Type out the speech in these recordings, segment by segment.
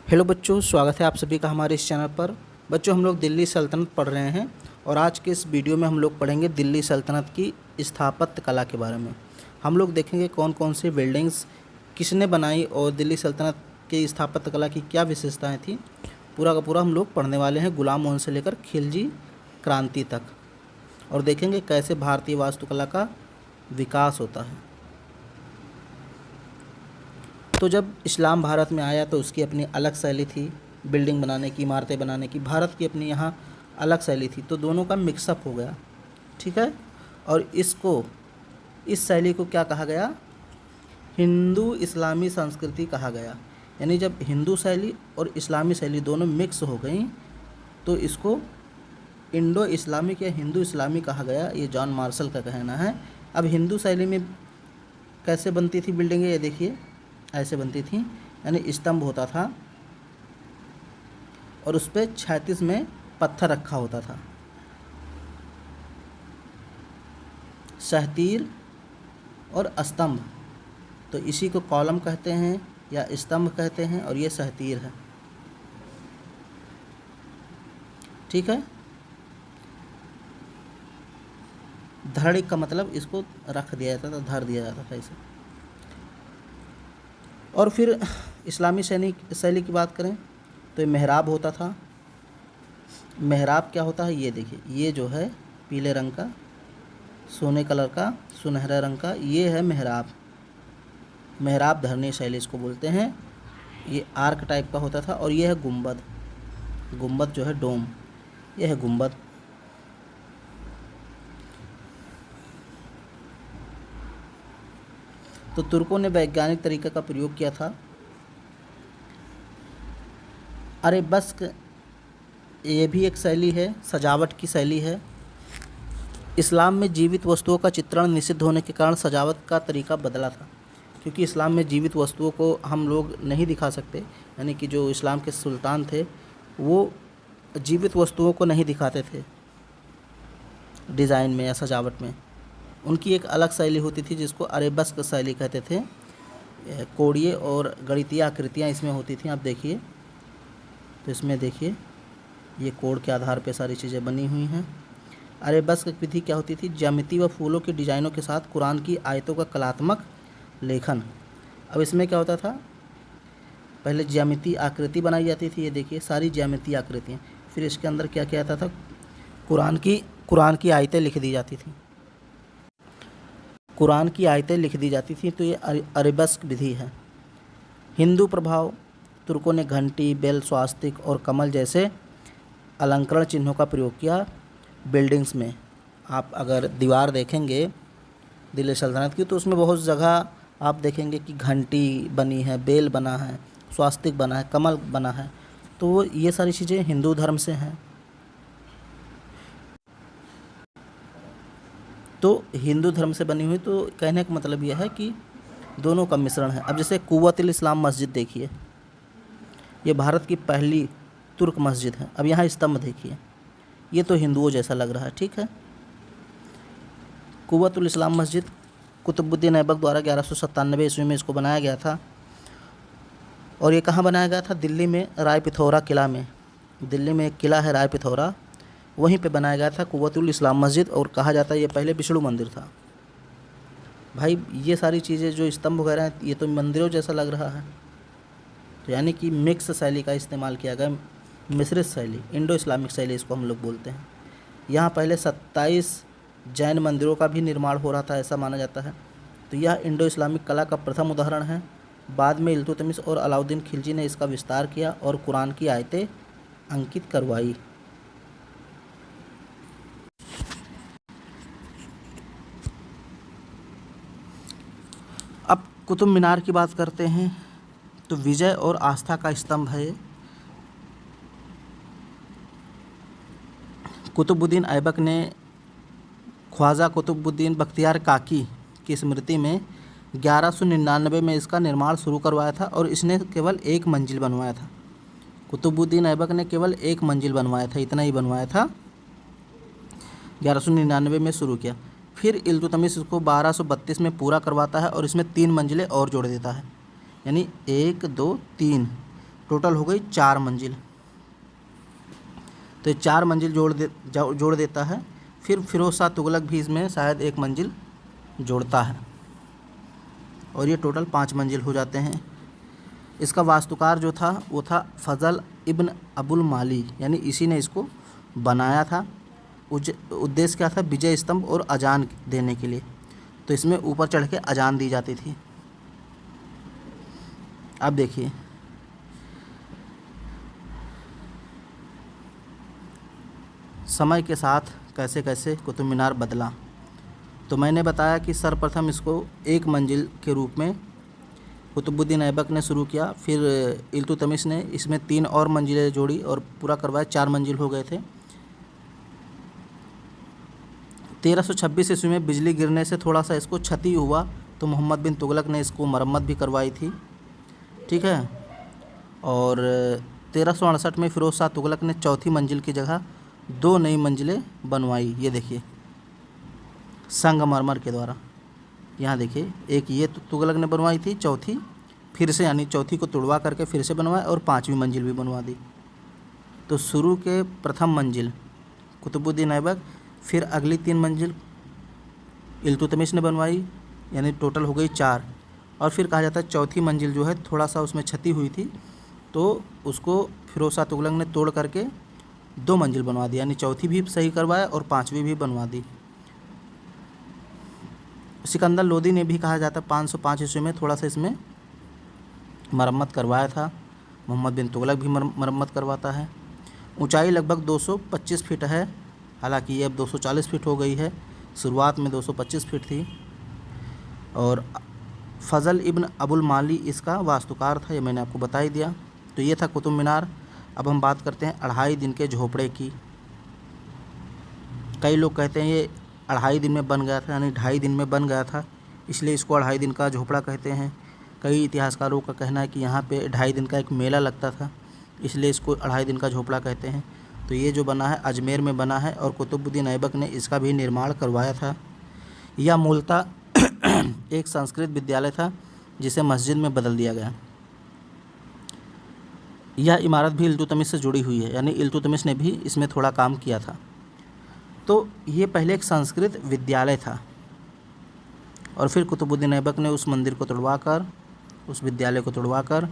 Hello बच्चों, स्वागत है आप सभी का हमारे इस चैनल पर। बच्चों, हम लोग दिल्ली सल्तनत पढ़ रहे हैं और आज के इस वीडियो में हम लोग पढ़ेंगे दिल्ली सल्तनत की स्थापत्य कला के बारे में। हम लोग देखेंगे कौन कौन सी बिल्डिंग्स किसने बनाई और दिल्ली सल्तनत की स्थापत्य कला की क्या विशेषताएं थी। पूरा का पूरा हम लोग पढ़ने वाले हैं, गुलाम मोहन से लेकर खिलजी क्रांति तक, और देखेंगे कैसे भारतीय वास्तुकला का विकास होता है। तो जब इस्लाम भारत में आया तो उसकी अपनी अलग शैली थी बिल्डिंग बनाने की, इमारतें बनाने की। भारत की अपनी यहाँ अलग शैली थी, तो दोनों का मिक्सअप हो गया, ठीक है। और इस शैली को क्या कहा गया? हिंदू इस्लामी संस्कृति कहा गया। यानी जब हिंदू शैली और इस्लामी शैली दोनों मिक्स हो गई तो इसको इंडो इस्लामिक या हिंदू इस्लामी कहा गया। ये जॉन मार्शल का कहना है। अब हिंदू शैली में कैसे बनती थी बिल्डिंगें, ये देखिए ऐसे बनती थी। यानी स्तंभ होता था और उस पर 36 में पत्थर रखा होता था। सहतीर और स्तंभ, तो इसी को कॉलम कहते हैं या स्तंभ कहते हैं, और ये सहतीर है, ठीक है। धड़ का मतलब इसको रख दिया जाता था, धर दिया जाता था इसे। और फिर इस्लामी शैली की बात करें तो ये मेहराब होता था। मेहराब क्या होता है, ये देखिए, ये जो है पीले रंग का, सोने कलर का, सुनहरा रंग का, ये है मेहराब। मेहराब धरनी शैली इसको बोलते हैं। ये आर्क टाइप का होता था। और ये है गुंबद। गुंबद जो है डोम, ये है गुंबद। तो तुर्कों ने वैज्ञानिक तरीके का प्रयोग किया था। अरेबस्क ये भी एक शैली है, सजावट की शैली है। इस्लाम में जीवित वस्तुओं का चित्रण निषिद्ध होने के कारण सजावट का तरीका बदला था, क्योंकि इस्लाम में जीवित वस्तुओं को हम लोग नहीं दिखा सकते। यानी कि जो इस्लाम के सुल्तान थे वो जीवित वस्तुओं को नहीं दिखाते थे डिज़ाइन में या सजावट में। उनकी एक अलग शैली होती थी जिसको अरेबस्क शैली कहते थे। कोड़िए और गणितीय आकृतियाँ इसमें होती थी। आप देखिए, तो इसमें देखिए ये कोड के आधार पे सारी चीज़ें बनी हुई हैं। अरेबस्क विधि क्या होती थी? ज्यामिति व फूलों के डिजाइनों के साथ कुरान की आयतों का कलात्मक लेखन। अब इसमें क्या होता था? पहले ज्यामिति आकृति बनाई जाती थी, ये देखिए सारी ज्यामिति आकृतियाँ। फिर इसके अंदर क्या क्या आता था? कुरान की आयतें लिख दी जाती थी। कुरान की आयतें लिख दी जाती थी, तो ये अरेबस्क विधि है। हिंदू प्रभाव, तुर्कों ने घंटी, बेल, स्वास्तिक और कमल जैसे अलंकरण चिन्हों का प्रयोग किया बिल्डिंग्स में। आप अगर दीवार देखेंगे दिल्ली सल्तनत की तो उसमें बहुत जगह आप देखेंगे कि घंटी बनी है, बेल बना है, स्वास्तिक बना है, कमल बना है। तो ये सारी चीज़ें हिंदू धर्म से हैं। तो हिंदू धर्म से बनी हुई, तो कहने का मतलब यह है कि दोनों का मिश्रण है। अब जैसे कुव्वतुल इस्लाम मस्जिद देखिए, ये भारत की पहली तुर्क मस्जिद है। अब यहाँ स्तंभ देखिए, ये तो हिंदुओं जैसा लग रहा है, ठीक है। कुव्वतुल इस्लाम मस्जिद कुतुबुद्दीन ऐबक द्वारा 1197 ईस्वी में इसको बनाया गया था। और ये कहाँ बनाया गया था? दिल्ली में राय पिथौरा किला में। दिल्ली में एक किला है राय पिथौरा, वहीं पे बनाया गया था कुव्वतुल इस्लाम मस्जिद। और कहा जाता है ये पहले विष्णु मंदिर था। भाई ये सारी चीज़ें जो स्तंभ वगैरह हैं, ये तो मंदिरों जैसा लग रहा है। तो यानी कि मिक्स शैली का इस्तेमाल किया गया, मिश्रित शैली, इंडो इस्लामिक शैली इसको हम लोग बोलते हैं। यहाँ पहले 27 जैन मंदिरों का भी निर्माण हो रहा था, ऐसा माना जाता है। तो यह इंडो इस्लामिक कला का प्रथम उदाहरण है। बाद में इल्तुतमिश और अलाउद्दीन खिलजी ने इसका विस्तार किया और कुरान की आयतें अंकित करवाई। अब कुतुब मीनार की बात करते हैं, तो विजय और आस्था का स्तंभ है। कुतुबुद्दीन ऐबक ने ख्वाजा कुतुबुद्दीन बख्तियार काकी की स्मृति में 1199 में इसका निर्माण शुरू करवाया था और इसने केवल एक मंजिल बनवाया था। कुतुबुद्दीन ऐबक ने केवल एक मंजिल बनवाया था, इतना ही बनवाया था। 1199 में शुरू किया। फिर इल्तुतमिश इसको 1232 में पूरा करवाता है और इसमें 3 मंजिलें और जोड़ देता है। यानी 1 2 3 टोटल हो गई 4 मंजिल। तो ये 4 मंजिल जोड़ देता है। फिर फिरोज शाह तुगलक भी इसमें शायद 1 मंजिल जोड़ता है और ये टोटल 5 मंजिल हो जाते हैं। इसका वास्तुकार जो था वो था फजल इब्न अबुल माली, यानी इसी ने इसको बनाया था। उद्देश्य क्या था? विजय स्तंभ और अजान देने के लिए। तो इसमें ऊपर चढ़ के अजान दी जाती थी। अब देखिए समय के साथ कैसे कैसे कुतुब मीनार बदला। तो मैंने बताया कि सर्वप्रथम इसको 1 मंजिल के रूप में कुतुबुद्दीन ऐबक ने शुरू किया। फिर इल्तुतमिश ने इसमें 3 और मंजिलें जोड़ी और पूरा करवाया, 4 मंजिल हो गए थे। 1326 ईस्वी में बिजली गिरने से थोड़ा सा इसको क्षति हुआ, तो मोहम्मद बिन तुगलक ने इसको मरम्मत भी करवाई थी, ठीक है। और 1368 में फिरोज शाह तुगलक ने चौथी मंजिल की जगह 2 नई मंजिलें बनवाई। ये देखिए संगमरमर के द्वारा। यहाँ देखिए एक ये तुगलक ने बनवाई थी, चौथी फिर से, यानी चौथी को तुड़वा करके फिर से बनवाया और 5वीं मंजिल भी बनवा दी। तो शुरू के प्रथम मंजिल कुतुबुद्दीन ऐबक, फिर अगली 3 मंजिल इल्तुतमिश ने बनवाई, यानी टोटल हो गई 4। और फिर कहा जाता है चौथी मंजिल जो है थोड़ा सा उसमें क्षति हुई थी, तो उसको फिरोज शाह तुगलक ने तोड़ करके 2 मंजिल बनवा दी, यानी चौथी भी सही करवाया और 5वीं भी बनवा दी। सिकंदर लोदी ने भी कहा जाता है 505 ईस्वी में थोड़ा सा इसमें मरम्मत करवाया था। मोहम्मद बिन तुगलक भी मरम्मत करवाता है। ऊंचाई लगभग 225 फीट है, हालांकि ये अब 240 फीट हो गई है, शुरुआत में 225 फीट थी। और फजल इब्न अबुल माली इसका वास्तुकार था, ये मैंने आपको बता ही दिया। तो ये था कुतुब मीनार। अब हम बात करते हैं 2.5 दिन के झोपड़े की। कई लोग कहते हैं ये 2.5 दिन में बन गया था, यानी 2.5 दिन में बन गया था, इसलिए इसको 2.5 दिन का झोपड़ा कहते हैं। कई इतिहासकारों का कहना है कि यहाँ पे 2.5 दिन का एक मेला लगता था, इसलिए इसको 2.5 दिन का झोपड़ा कहते हैं। तो ये जो बना है अजमेर में बना है और कुतुबुद्दीन ऐबक ने इसका भी निर्माण करवाया था। यह मूलतः एक संस्कृत विद्यालय था जिसे मस्जिद में बदल दिया गया। यह इमारत भी इल्तुतमिश से जुड़ी हुई है, यानी इल्तुतमिश ने भी इसमें थोड़ा काम किया था। तो ये पहले एक संस्कृत विद्यालय था और फिर कुतुबुद्दीन ऐबक ने उस मंदिर को तुड़वाकर, उस विद्यालय को तुड़वाकर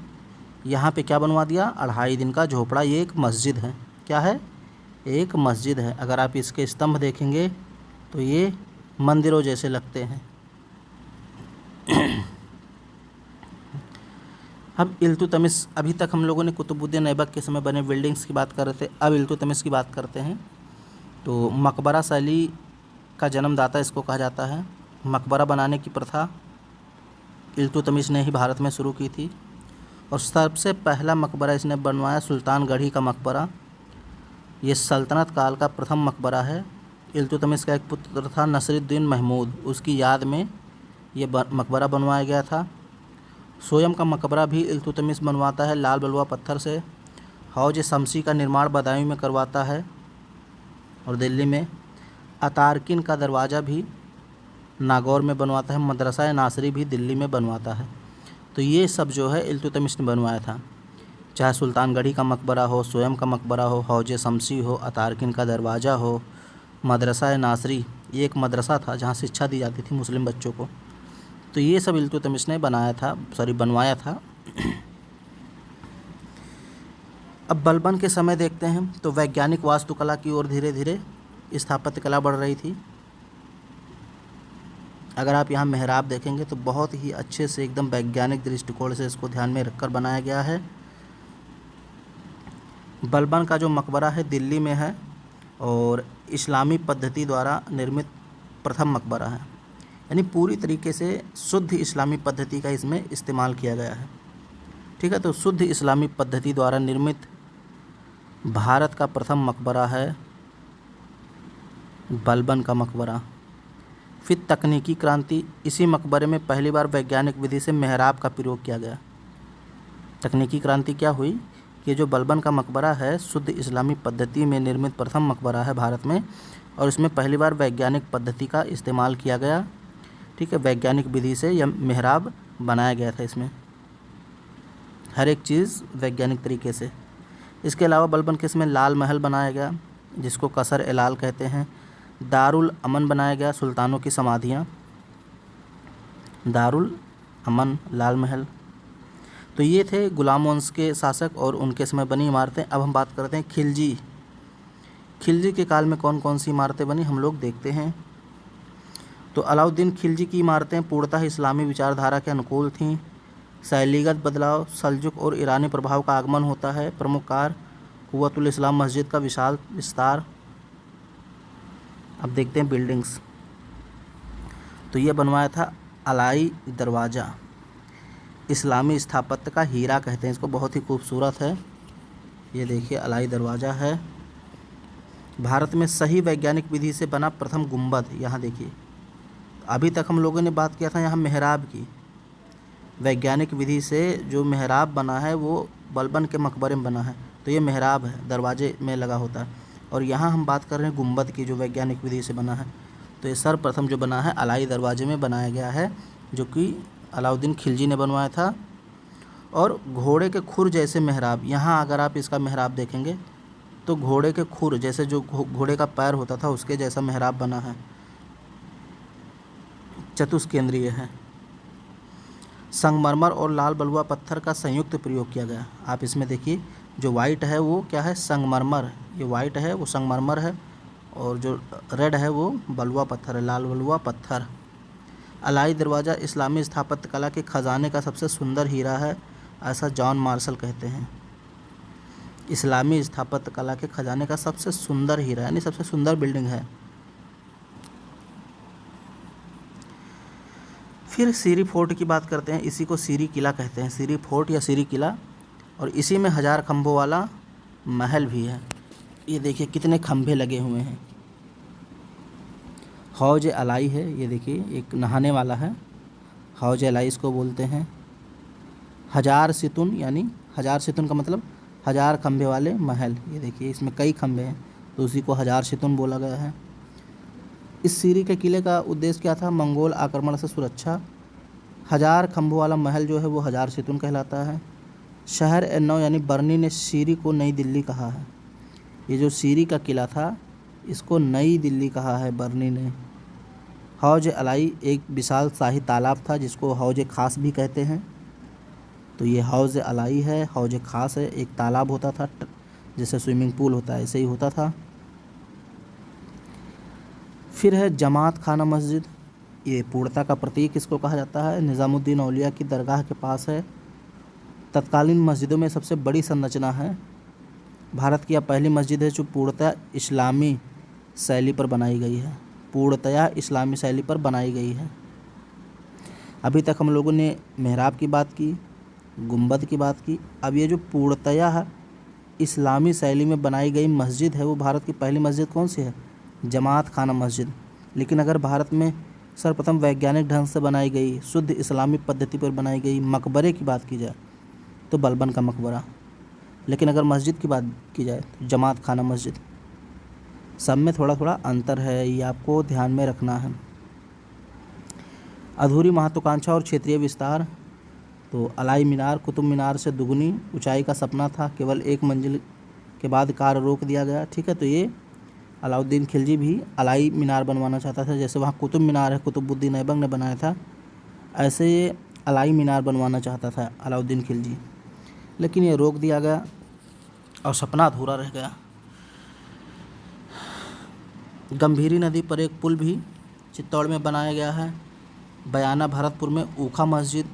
यहाँ पे क्या बनवा दिया? 2.5 दिन का झोपड़ा। ये एक मस्जिद है। क्या है? एक मस्जिद है। अगर आप इसके स्तंभ देखेंगे तो ये मंदिरों जैसे लगते हैं। अब इल्तुतमिश, अभी तक हम लोगों ने कुतुबुद्दीन ऐबक के समय बने बिल्डिंग्स की बात कर रहे थे, अब इल्तुतमिश की बात करते हैं। तो मकबरा शैली का जन्मदाता इसको कहा जाता है। मकबरा बनाने की प्रथा इल्तुतमिश ने ही भारत में शुरू की थी और सबसे पहला मकबरा इसने बनवाया सुल्तानगढ़ी का मकबरा। ये सल्तनत काल का प्रथम मकबरा है। इल्तुतमिश का एक पुत्र था नसरुद्दीन महमूद, उसकी याद में ये मकबरा बनवाया गया था। सोयम का मकबरा भी इल्तुतमिश बनवाता है लाल बलुआ पत्थर से। हौज शमसी का निर्माण बदायूं में करवाता है और दिल्ली में। अतारकिन का दरवाज़ा भी नागौर में बनवाता है। मदरसा नासरी भी दिल्ली में बनवाता है। तो ये सब जो है इल्तुतमिश ने बनवाया था, चाहे सुल्तानगढ़ी का मकबरा हो, सोयम का मकबरा हो, हौज शमसी हो, अतारकिन का दरवाज़ा हो, मदरसा नासरी, ये एक मदरसा था जहाँ शिक्षा दी जाती थी मुस्लिम बच्चों को। तो ये सब इल्तुतमिश ने बनवाया था। अब बलबन के समय देखते हैं तो वैज्ञानिक वास्तुकला की ओर धीरे धीरे स्थापत्य कला बढ़ रही थी। अगर आप यहाँ मेहराब देखेंगे तो बहुत ही अच्छे से एकदम वैज्ञानिक दृष्टिकोण से इसको ध्यान में रखकर बनाया गया है। बलबन का जो मकबरा है दिल्ली में है और इस्लामी पद्धति द्वारा निर्मित प्रथम मकबरा है, यानी पूरी तरीके से शुद्ध इस्लामी पद्धति का इसमें इस्तेमाल किया गया है। ठीक है, तो शुद्ध इस्लामी पद्धति द्वारा निर्मित भारत का प्रथम मकबरा है बलबन का मकबरा। फिर तकनीकी क्रांति, इसी मकबरे में पहली बार वैज्ञानिक विधि से मेहराब का प्रयोग किया गया। तकनीकी क्रांति क्या हुई कि जो बलबन का मकबरा है शुद्ध इस्लामी पद्धति में निर्मित प्रथम मकबरा है भारत में और इसमें पहली बार वैज्ञानिक पद्धति का इस्तेमाल किया गया। ठीक है, वैज्ञानिक विधि से यह मेहराब बनाया गया था इसमें। हर एक चीज़ वैज्ञानिक तरीके से। इसके अलावा बलबन किस में लाल महल बनाया गया, जिसको कसर ए लाल कहते हैं। दारुल अमन बनाया गया, सुल्तानों की समाधियाँ, दारुल अमन, लाल महल। तो ये थे गुलाम वंश के शासक और उनके समय बनी इमारतें। अब हम बात करते हैं खिलजी। खिलजी के काल में कौन कौन सी इमारतें बनी हम लोग देखते हैं। तो अलाउद्दीन खिलजी की इमारतें पूर्णतः इस्लामी विचारधारा के अनुकूल थीं। शैलीगत बदलाव, सल्जुक और ईरानी प्रभाव का आगमन होता है। प्रमुख कार्य, कुव्वतुल इस्लाम मस्जिद का विशाल विस्तार। अब देखते हैं बिल्डिंग्स। तो ये बनवाया था अलाई दरवाज़ा, इस्लामी स्थापत्य का हीरा कहते हैं इसको, बहुत ही खूबसूरत है। ये देखिए अलाई दरवाज़ा है। भारत में सही वैज्ञानिक विधि से बना प्रथम गुंबद, यहाँ देखिए। अभी तक हम लोगों ने बात किया था यहाँ मेहराब की। वैज्ञानिक विधि से जो मेहराब बना है वो बलबन के मकबरे में बना है, तो ये मेहराब है, दरवाजे में लगा होता है। और यहाँ हम बात कर रहे हैं गुंबद की, जो वैज्ञानिक विधि से बना है। तो ये सर्वप्रथम जो बना है अलाई दरवाजे में बनाया गया है, जो कि अलाउद्दीन खिलजी ने बनवाया था। और घोड़े के खुर जैसे मेहराब, यहाँ अगर आप इसका मेहराब देखेंगे तो घोड़े के खुर जैसे, जो घोड़े का पैर होता था उसके जैसा मेहराब बना है, चतुष्केंद्रीय है। संगमरमर और लाल बलुआ पत्थर का संयुक्त प्रयोग किया गया। आप इसमें देखिए, जो वाइट है वो क्या है, संगमरमर। ये वाइट है वो संगमरमर है, और जो रेड है वो बलुआ पत्थर है, लाल बलुआ पत्थर। अलाई दरवाज़ा इस्लामी स्थापत्य कला के खजाने का सबसे सुंदर हीरा है, ऐसा जॉन मार्शल कहते हैं। इस्लामी स्थापत्य कला के खजाने का सबसे सुंदर हीरा, यानी सबसे सुंदर बिल्डिंग है। फिर सीरी फोर्ट की बात करते हैं। इसी को सीरी किला कहते हैं, सीरी फोर्ट या सीरी किला। और इसी में 1000 खंभों वाला महल भी है। ये देखिए कितने खंभे लगे हुए हैं। हौज अलाई है, ये देखिए एक नहाने वाला है, हौज अलाई इसको बोलते हैं। 1000 सितुन, यानी 1000 सितुन का मतलब 1000 खंभे वाले महल। ये देखिए इसमें कई खंभे हैं, तो उसी को 1000 सितुन बोला गया है। इस सीरी के किले का उद्देश्य क्या था, मंगोल आक्रमण से सुरक्षा। 1000 खंभों वाला महल जो है वो 1000 सितुन कहलाता है। शहर ए नौ, यानी बर्नी ने सीरी को नई दिल्ली कहा है। ये जो सीरी का किला था इसको नई दिल्ली कहा है बर्नी ने। हौज अलाई एक विशाल शाही तालाब था, जिसको हौज खास भी कहते हैं। तो ये हौज अलाई है, हौज खास है, एक तालाब होता था, जैसे स्विमिंग पूल होता है ऐसे ही होता था। फिर है जमात खाना मस्जिद। ये पूर्णता का प्रतीक इसको कहा जाता है, निज़ामुद्दीन औलिया की दरगाह के पास है। तत्कालीन मस्जिदों में सबसे बड़ी संरचना है। भारत की यह पहली मस्जिद है जो पूर्णतः इस्लामी शैली पर बनाई गई है, पूर्णतया इस्लामी शैली पर बनाई गई है। अभी तक हम लोगों ने मेहराब की बात की, गुंबद की बात की। अब ये जो पूर्णतया इस्लामी शैली में बनाई गई मस्जिद है, वो भारत की पहली मस्जिद कौन सी है, जमात खाना मस्जिद। लेकिन अगर भारत में सर्वप्रथम वैज्ञानिक ढंग से बनाई गई, शुद्ध इस्लामी पद्धति पर बनाई गई मकबरे की बात की जाए तो बलबन का मकबरा। लेकिन अगर मस्जिद की बात की जाए तो जमात खाना मस्जिद। सब में थोड़ा थोड़ा अंतर है, ये आपको ध्यान में रखना है। अधूरी महत्वाकांक्षा और क्षेत्रीय विस्तार। तो अलाई मीनार कुतुब मीनार से दुगनी ऊंचाई का सपना था, केवल एक मंजिल के बाद कार्य रोक दिया गया। ठीक है, तो ये अलाउद्दीन खिलजी भी अलाई मीनार बनवाना चाहता था। जैसे वहाँ कुतुब मीनार है, कुतुबुद्दीन ऐबक ने बनाया था, ऐसे ये अलाई मीनार बनवाना चाहता था अलाउद्दीन खिलजी, लेकिन ये रोक दिया गया और सपना अधूरा रह गया। गंभीरी नदी पर एक पुल भी चित्तौड़ में बनाया गया है। बयाना भरतपुर में ऊखा मस्जिद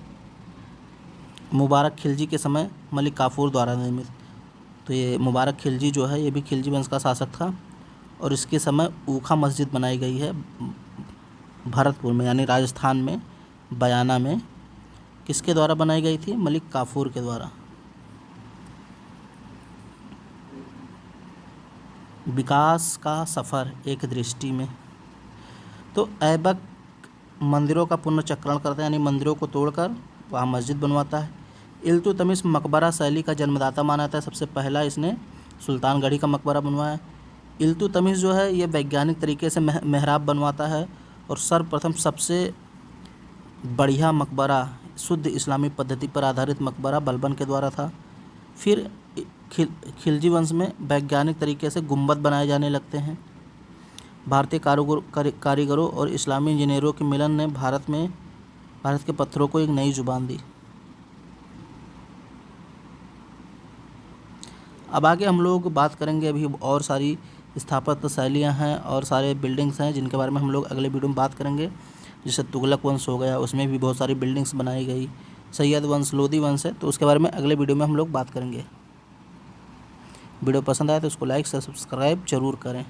मुबारक खिलजी के समय मलिक काफूर द्वारा निर्मित। तो ये मुबारक खिलजी जो है ये भी खिलजी वंश का शासक था, और इसके समय ऊखा मस्जिद बनाई गई है भरतपुर में, यानी राजस्थान में बयाना में। किसके द्वारा बनाई गई थी, मलिक काफूर के द्वारा। विकास का सफ़र एक दृष्टि में। तो ऐबक मंदिरों का पुनर्चक्रण करता है, यानी मंदिरों को तोड़कर वहाँ मस्जिद बनवाता है। इल्तुतमिश मकबरा शैली का जन्मदाता माना जाता है। सबसे पहला इसने सुल्तानगढ़ी का मकबरा बनवाया। इल्तुतमिश जो है ये वैज्ञानिक तरीके से मेहराब बनवाता है, और सर्वप्रथम सबसे बढ़िया मकबरा शुद्ध इस्लामी पद्धति पर आधारित मकबरा बलबन के द्वारा था। फिर खिलजी वंश में वैज्ञानिक तरीके से गुंबद बनाए जाने लगते हैं। भारतीय कारीगरों और इस्लामी इंजीनियरों के मिलन ने भारत के पत्थरों को एक नई जुबान दी। अब आगे हम लोग बात करेंगे, अभी और सारी स्थापत्य शैलियाँ हैं और सारे बिल्डिंग्स हैं जिनके बारे में हम लोग अगले वीडियो में बात करेंगे। जैसे तुगलक वंश हो गया, उसमें भी बहुत सारी बिल्डिंग्स बनाई गई। सैयद वंश, लोदी वंश है, तो उसके बारे में अगले वीडियो में हम लोग बात करेंगे। वीडियो पसंद आए तो उसको लाइक से सब्सक्राइब जरूर करें।